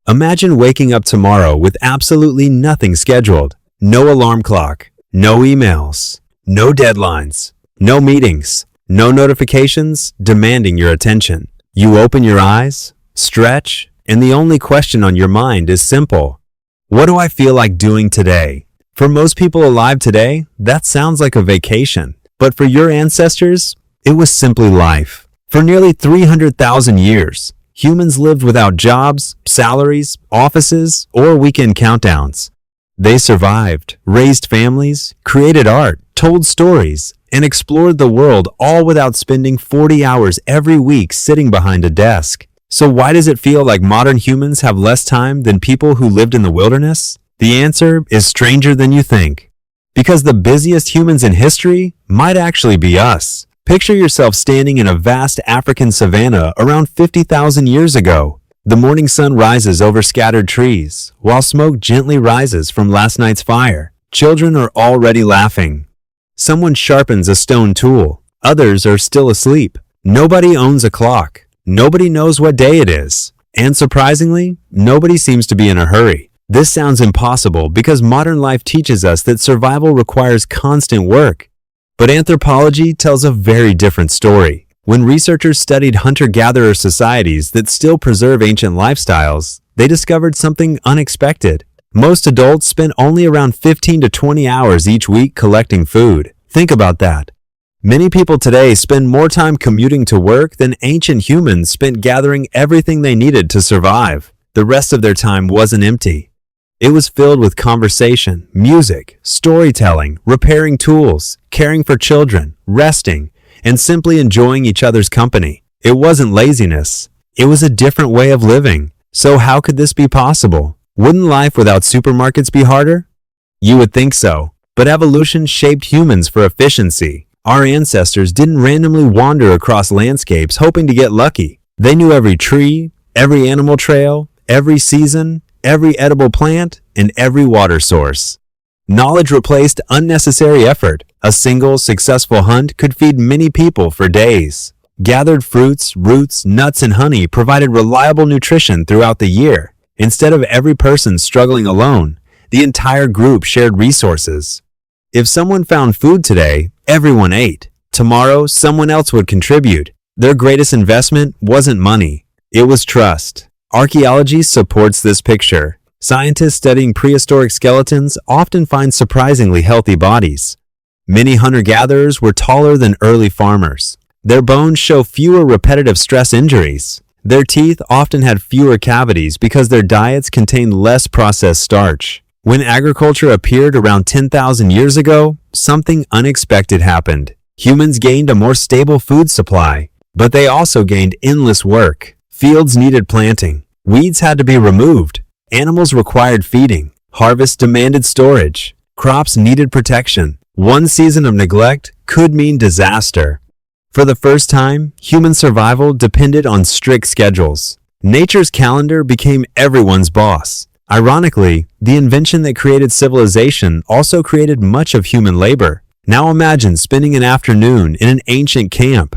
Imagine waking up tomorrow with absolutely nothing scheduled. No alarm clock, no emails, no deadlines, no meetings, no notifications demanding your attention. You open your eyes, stretch, and the only question on your mind is simple. What do I feel like doing today? For most people alive today, that sounds like a vacation. But for your ancestors, it was simply life. For nearly 300,000 years, humans lived without jobs, salaries, offices, or weekend countdowns. They survived, raised families, created art, told stories, and explored the world, all without spending 40 hours every week sitting behind a desk. So why does it feel like modern humans have less time than people who lived in the wilderness? The answer is stranger than you think. Because the busiest humans in history might actually be us. Picture yourself standing in a vast African savanna around 50,000 years ago. The morning sun rises over scattered trees, while smoke gently rises from last night's fire. Children are already laughing. Someone sharpens a stone tool. Others are still asleep. Nobody owns a clock. Nobody knows what day it is. And surprisingly, nobody seems to be in a hurry. This sounds impossible because modern life teaches us that survival requires constant work. But anthropology tells a very different story. When researchers studied hunter-gatherer societies that still preserve ancient lifestyles, they discovered something unexpected. Most adults spend only around 15 to 20 hours each week collecting food. Think about that. Many people today spend more time commuting to work than ancient humans spent gathering everything they needed to survive. The rest of their time wasn't empty. It was filled with conversation, music, storytelling, repairing tools, caring for children, resting, and simply enjoying each other's company. It wasn't laziness. It was a different way of living. So how could this be possible? Wouldn't life without supermarkets be harder? You would think so. But evolution shaped humans for efficiency. Our ancestors didn't randomly wander across landscapes hoping to get lucky. They knew every tree, every animal trail, every season, every edible plant, and every water source. Knowledge replaced unnecessary effort. A single successful hunt could feed many people for days. Gathered fruits, roots, nuts, and honey provided reliable nutrition throughout the year. Instead of every person struggling alone, the entire group shared resources. If someone found food today, everyone ate. Tomorrow, someone else would contribute. Their greatest investment wasn't money. It was trust. Archaeology supports this picture. Scientists studying prehistoric skeletons often find surprisingly healthy bodies. Many hunter-gatherers were taller than early farmers. Their bones show fewer repetitive stress injuries. Their teeth often had fewer cavities because their diets contained less processed starch. When agriculture appeared around 10,000 years ago, something unexpected happened. Humans gained a more stable food supply, but they also gained endless work. Fields needed planting. Weeds had to be removed. Animals required feeding. Harvests demanded storage. Crops needed protection. One season of neglect could mean disaster. For the first time, human survival depended on strict schedules. Nature's calendar became everyone's boss. Ironically, the invention that created civilization also created much of human labor. Now imagine spending an afternoon in an ancient camp.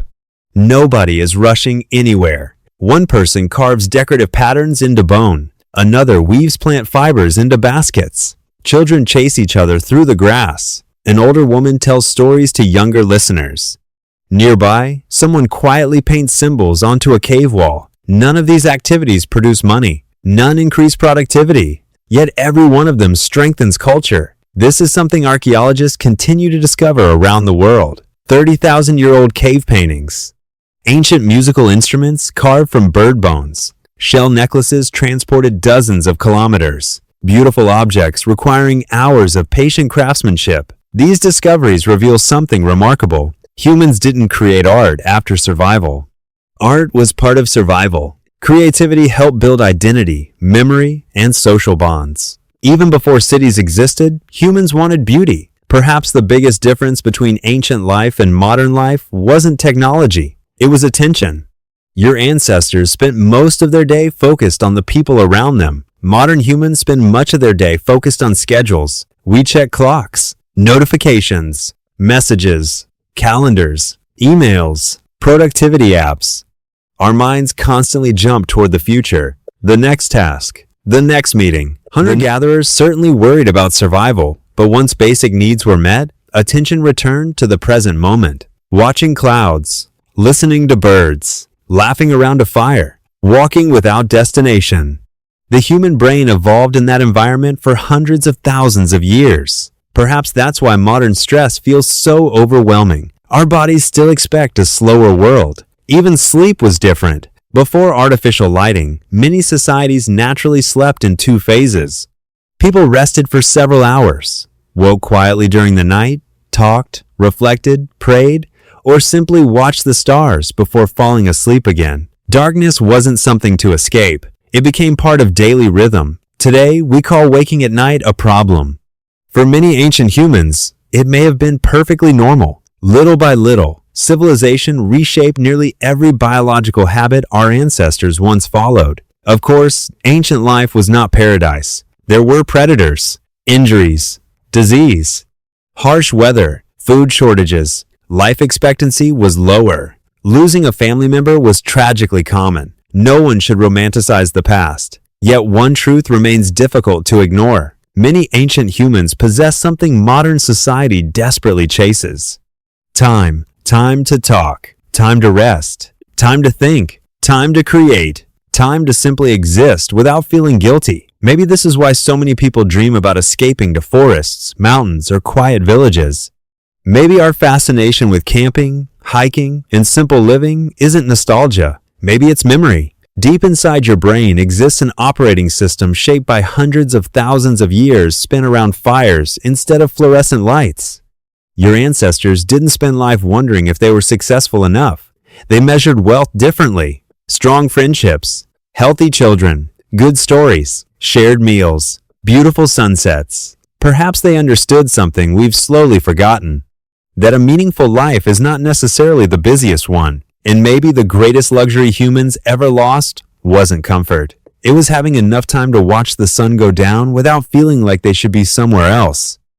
Nobody is rushing anywhere. One person carves decorative patterns into bone. Another weaves plant fibers into baskets. Children chase each other through the grass. An older woman tells stories to younger listeners. Nearby, someone quietly paints symbols onto a cave wall. None of these activities produce money. None increase productivity. Yet every one of them strengthens culture. This is something archaeologists continue to discover around the world. 30,000-year-old cave paintings. Ancient musical instruments carved from bird bones. Shell necklaces transported dozens of kilometers. Beautiful objects requiring hours of patient craftsmanship. These discoveries reveal something remarkable. Humans didn't create art after survival. Art was part of survival. Creativity helped build identity, memory, and social bonds. Even before cities existed, humans wanted beauty. Perhaps the biggest difference between ancient life and modern life wasn't technology. It was attention. Your ancestors spent most of their day focused on the people around them. Modern humans spend much of their day focused on schedules. We check clocks, notifications, messages, calendars, emails, productivity apps. Our minds constantly jump toward the future, the next task, The next meeting. Hunter-gatherers certainly worried about survival, but once basic needs were met, attention returned to the present moment. Watching clouds, listening to birds, laughing around a fire, walking without destination. The human brain evolved in that environment for hundreds of thousands of years. Perhaps that's why modern stress feels so overwhelming. Our bodies still expect a slower world. Even sleep was different. Before artificial lighting, many societies naturally slept in two phases. People rested for several hours, woke quietly during the night, talked, reflected, prayed, or simply watched the stars before falling asleep again. Darkness wasn't something to escape. It became part of daily rhythm. Today, we call waking at night a problem. For many ancient humans, it may have been perfectly normal. Little by little, civilization reshaped nearly every biological habit our ancestors once followed. Of course, ancient life was not paradise. There were predators, injuries, disease, harsh weather, food shortages. Life expectancy was lower. Losing a family member was tragically common. No one should romanticize the past. Yet one truth remains difficult to ignore. Many ancient humans possess something modern society desperately chases. Time. Time to talk. Time to rest. Time to think. Time to create. Time to simply exist without feeling guilty. Maybe this is why so many people dream about escaping to forests, mountains, or quiet villages. Maybe our fascination with camping, hiking, and simple living isn't nostalgia. Maybe it's memory. Deep inside your brain exists an operating system shaped by hundreds of thousands of years spent around fires instead of fluorescent lights. Your ancestors didn't spend life wondering if they were successful enough. They measured wealth differently. Strong friendships, healthy children, good stories, shared meals, beautiful sunsets. Perhaps they understood something we've slowly forgotten. That a meaningful life is not necessarily the busiest one. And maybe the greatest luxury humans ever lost wasn't comfort. It was having enough time to watch the sun go down without feeling like they should be somewhere else.